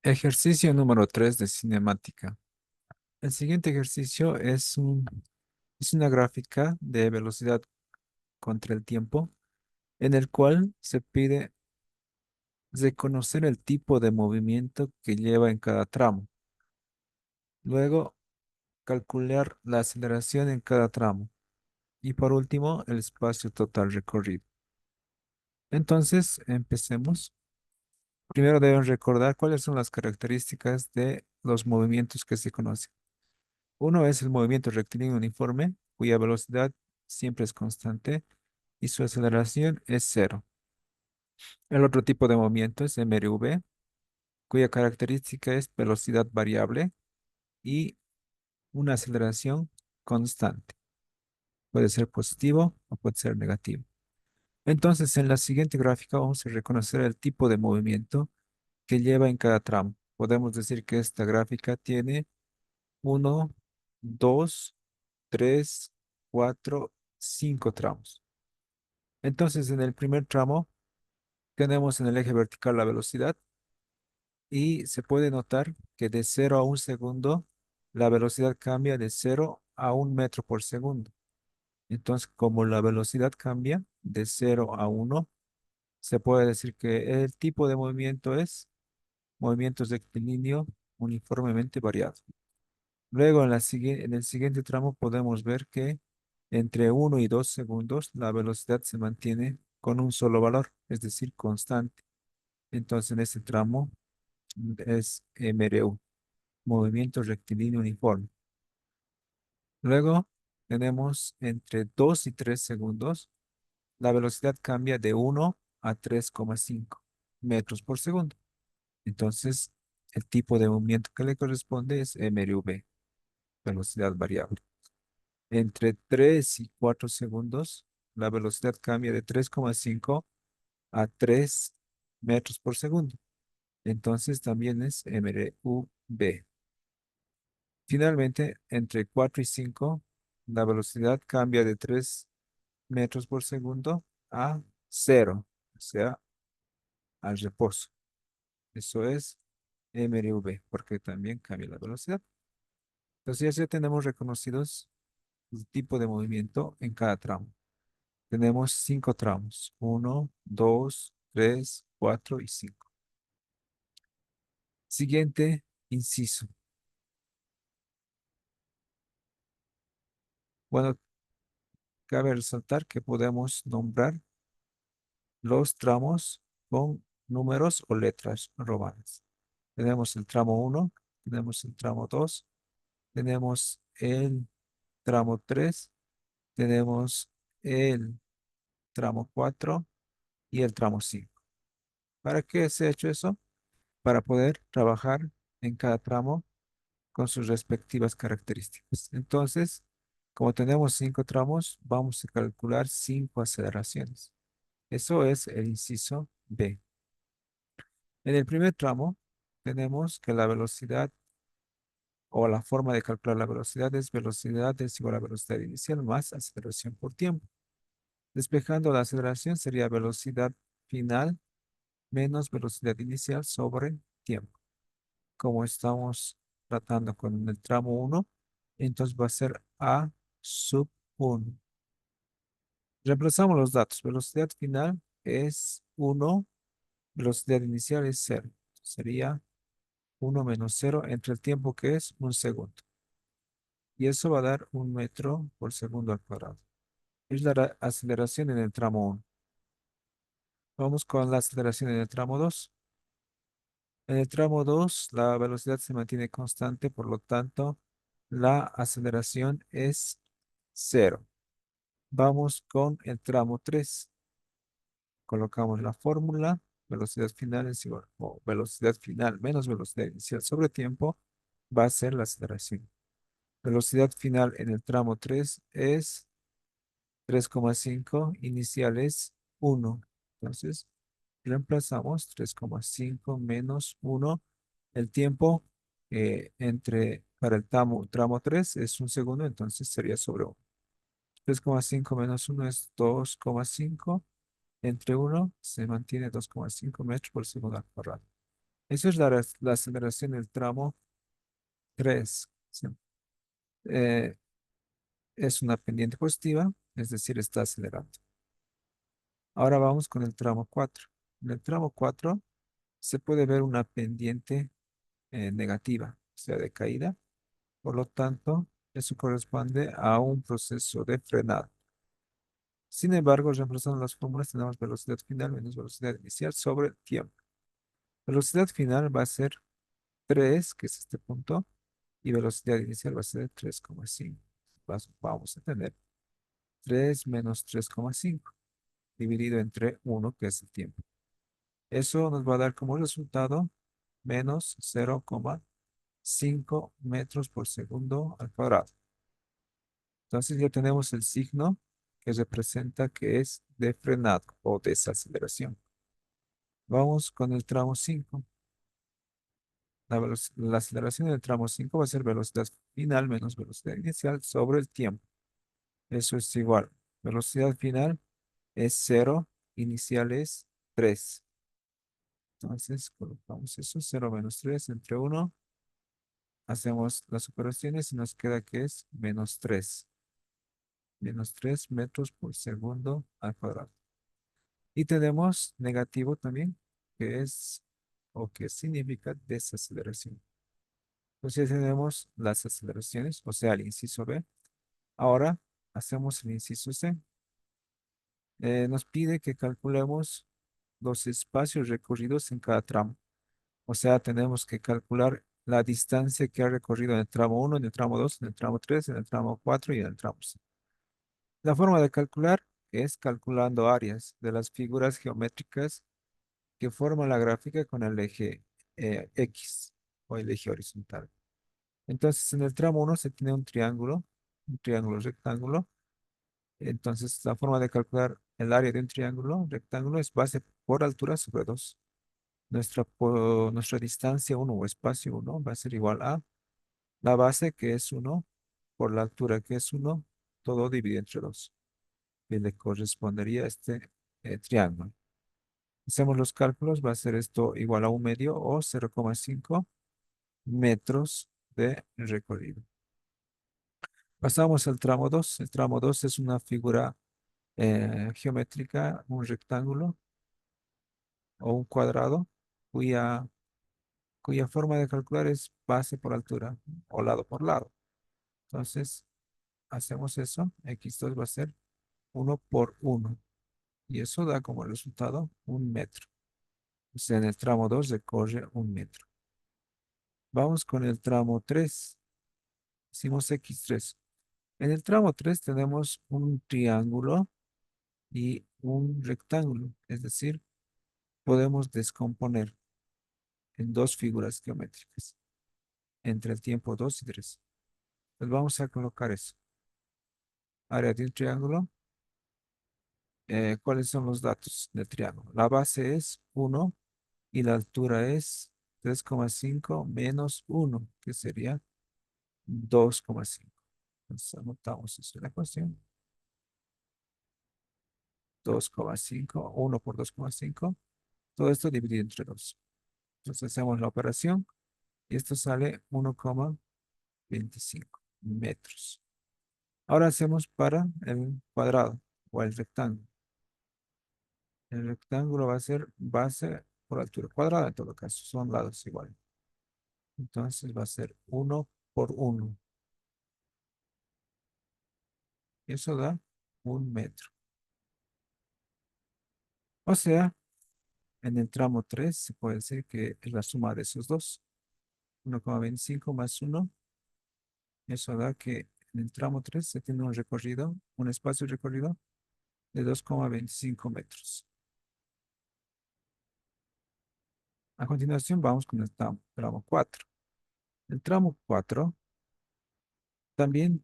Ejercicio número 3 de cinemática. El siguiente ejercicio es una gráfica de velocidad contra el tiempo en el cual se pide reconocer el tipo de movimiento que lleva en cada tramo. Luego, calcular la aceleración en cada tramo. Y por último, el espacio total recorrido. Entonces, empecemos. Primero deben recordar cuáles son las características de los movimientos que se conocen. Uno es el movimiento rectilíneo uniforme, cuya velocidad siempre es constante y su aceleración es cero. El otro tipo de movimiento es MRV, cuya característica es velocidad variable y una aceleración constante. Puede ser positivo o puede ser negativo. Entonces, en la siguiente gráfica vamos a reconocer el tipo de movimiento que lleva en cada tramo. Podemos decir que esta gráfica tiene uno, 2, 3, 4, 5 tramos. Entonces, en el primer tramo tenemos en el eje vertical la velocidad y se puede notar que de 0 a 1 segundo la velocidad cambia de 0 a 1 metro por segundo. Entonces, como la velocidad cambia de 0 a 1, se puede decir que el tipo de movimiento es movimiento rectilíneo uniformemente variado. Luego, en el siguiente tramo podemos ver que entre 1 y 2 segundos la velocidad se mantiene con un solo valor, es decir, constante. Entonces, en este tramo es MRU, movimiento rectilíneo uniforme. Luego, tenemos entre 2 y 3 segundos, la velocidad cambia de 1 a 3,5 metros por segundo. Entonces, el tipo de movimiento que le corresponde es MRV, velocidad variable. Entre 3 y 4 segundos, la velocidad cambia de 3,5 a 3 metros por segundo. Entonces también es MRUV. Finalmente, entre 4 y 5, la velocidad cambia de 3 metros por segundo a cero, o sea, al reposo. Eso es MRV, porque también cambia la velocidad. Entonces ya tenemos reconocidos el tipo de movimiento en cada tramo. Tenemos 5 tramos. Uno, 2, 3, 4 y 5. Siguiente inciso. Bueno, cabe resaltar que podemos nombrar los tramos con números o letras romanas. Tenemos el tramo uno, tenemos el tramo 2, tenemos el tramo 3, tenemos el tramo 4 y el tramo 5. ¿Para qué se ha hecho eso? Para poder trabajar en cada tramo con sus respectivas características. Entonces, como tenemos 5 tramos, vamos a calcular 5 aceleraciones. Eso es el inciso B. En el primer tramo, tenemos que la velocidad o la forma de calcular la velocidad es velocidad es igual a velocidad inicial más aceleración por tiempo. Despejando la aceleración sería velocidad final menos velocidad inicial sobre tiempo. Como estamos tratando con el tramo uno, entonces va a ser A sub 1. Reemplazamos los datos. Velocidad final es 1, velocidad inicial es cero. Sería 1 - 0 entre el tiempo que es 1 segundo. Y eso va a dar 1 metro por segundo al cuadrado. Es la aceleración en el tramo uno. Vamos con la aceleración en el tramo 2. En el tramo 2 la velocidad se mantiene constante, por lo tanto, la aceleración es cero. Vamos con el tramo 3. Colocamos la fórmula, velocidad final es igual, o velocidad final menos velocidad inicial sobre tiempo, va a ser la aceleración. Velocidad final en el tramo 3 es 3,5, inicial es 1. Entonces, reemplazamos 3,5 menos 1. El tiempo para el tramo 3 es 1 segundo, entonces sería sobre 1. 3,5 menos 1 es 2,5. Entre 1 se mantiene 2,5 metros por segundo al cuadrado. Eso es la aceleración del tramo 3. ¿Sí? Eh, es una pendiente positiva, es decir, está acelerando. Ahora vamos con el tramo 4. En el tramo 4 se puede ver una pendiente negativa, o sea, de caída. Por lo tanto, eso corresponde a un proceso de frenado. Sin embargo, reemplazando las fórmulas, tenemos velocidad final menos velocidad inicial sobre tiempo. Velocidad final va a ser 3, que es este punto, y velocidad inicial va a ser 3,5. Vamos a tener 3 menos 3,5 dividido entre 1, que es el tiempo. Eso nos va a dar como resultado menos 0,5 metros por segundo al cuadrado. Entonces ya tenemos el signo que representa que es de frenado o desaceleración. Vamos con el tramo 5. La aceleración del tramo 5 va a ser velocidad final menos velocidad inicial sobre el tiempo. Eso es igual. Velocidad final es 0, inicial es 3. Entonces colocamos eso, 0 menos 3 entre 1. Hacemos las operaciones y nos queda que es menos 3. Menos 3 metros por segundo al cuadrado. Y tenemos negativo también, que es o que significa desaceleración. Entonces ya tenemos las aceleraciones, o sea, el inciso B. Ahora hacemos el inciso C. Nos pide que calculemos los espacios recorridos en cada tramo. O sea, tenemos que calcular la distancia que ha recorrido en el tramo 1, en el tramo 2, en el tramo 3, en el tramo 4 y en el tramo 5. La forma de calcular es calculando áreas de las figuras geométricas que forman la gráfica con el eje X o el eje horizontal. Entonces, en el tramo 1 se tiene un triángulo rectángulo. Entonces, la forma de calcular el área de un triángulo rectángulo es base por altura sobre 2. Nuestra distancia 1 o espacio 1 va a ser igual a la base, que es 1, por la altura, que es 1, todo dividido entre 2. Y le correspondería a este triángulo. Hacemos los cálculos, va a ser esto igual a 1 medio o 0,5 metros de recorrido. Pasamos al tramo 2. El tramo 2 es una figura geométrica, un rectángulo o un cuadrado, cuya, cuya forma de calcular es base por altura o lado por lado. Entonces, hacemos eso. X2 va a ser 1 por 1. Y eso da como resultado 1 metro. O sea, en el tramo 2 recorre 1 metro. Vamos con el tramo 3. Hicimos X3. En el tramo 3 tenemos un triángulo y un rectángulo. Es decir, podemos descomponer en dos figuras geométricas entre el tiempo 2 y 3. Pues vamos a colocar eso. Área de un triángulo. ¿Cuáles son los datos del triángulo? La base es 1 y la altura es 3,5 menos 1, que sería 2,5. Entonces anotamos eso en la ecuación. 2,5, 1 por 2,5. Todo esto dividido entre 2. Entonces hacemos la operación y esto sale 1,25 metros. Ahora hacemos para el cuadrado o el rectángulo. El rectángulo va a ser base por altura cuadrada en todo caso, son lados iguales. Entonces va a ser 1 por 1. Eso da 1 metro. O sea, en el tramo 3 se puede decir que es la suma de esos dos. 1,25 más 1. Eso da que en el tramo 3 se tiene un recorrido, un espacio recorrido de 2,25 metros. A continuación vamos con el tramo 4. El tramo 4 también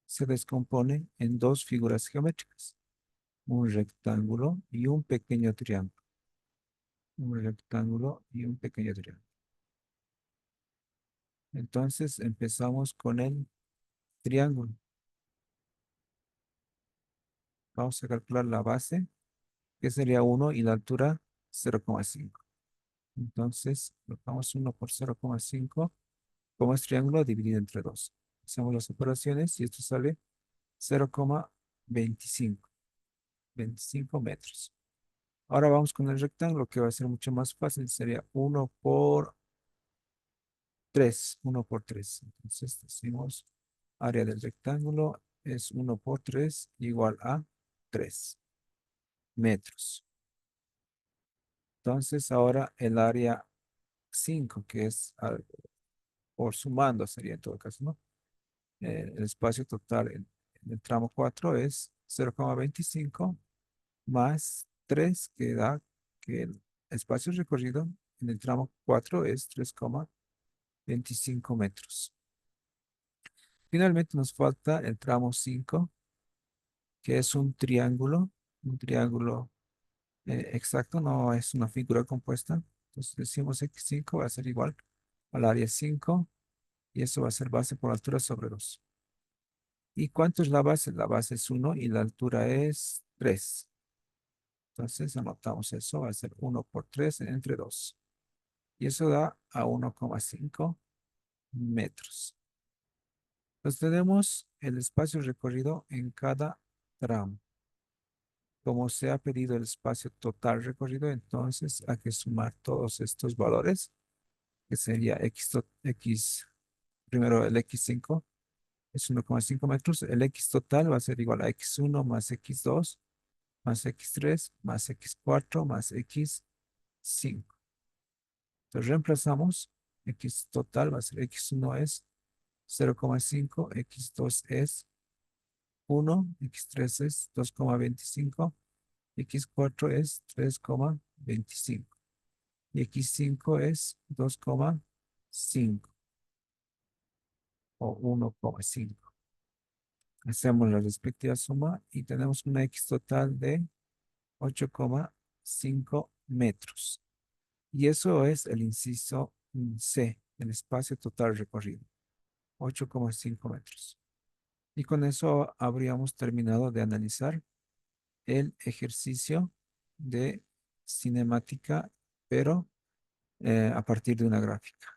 se descompone en dos figuras geométricas, un rectángulo y un pequeño triángulo. Un rectángulo y un pequeño triángulo. Entonces empezamos con el triángulo. Vamos a calcular la base, que sería 1 y la altura 0,5. Entonces, colocamos 1 por 0,5 como es triángulo dividido entre 2. Hacemos las operaciones y esto sale 0,25 25 metros. Ahora vamos con el rectángulo que va a ser mucho más fácil. Sería 1 por 3. 1 por 3. Entonces decimos área del rectángulo es 1 por 3 igual a 3 metros. Entonces ahora el área 5 que es por sumando sería en todo caso, ¿no? El espacio total en el tramo 4 es 0,25 más 3 que da que el espacio recorrido en el tramo 4 es 3,25 metros. Finalmente nos falta el tramo 5 que es un triángulo exacto, no es una figura compuesta. Entonces decimos x5 va a ser igual al área 5 y eso va a ser base por altura sobre 2. ¿Y cuánto es la base? La base es 1 y la altura es 3. Entonces anotamos eso, va a ser 1 por 3 entre 2. Y eso da a 1,5 metros. Entonces tenemos el espacio recorrido en cada tramo. Como se ha pedido el espacio total recorrido, entonces hay que sumar todos estos valores, que sería x, primero el x5 es 1,5 metros, el x total va a ser igual a x1 más x2 más x3 más x4 más x5. Entonces reemplazamos, x total va a ser x1 es 0,5, x2 es 1, x3 es 2,25, x4 es 3,25 y x5 es 2,5 o 1,5. Hacemos la respectiva suma y tenemos una x total de 8,5 metros. Y eso es el inciso C, el espacio total recorrido, 8,5 metros. Y con eso habríamos terminado de analizar el ejercicio de cinemática, pero a partir de una gráfica.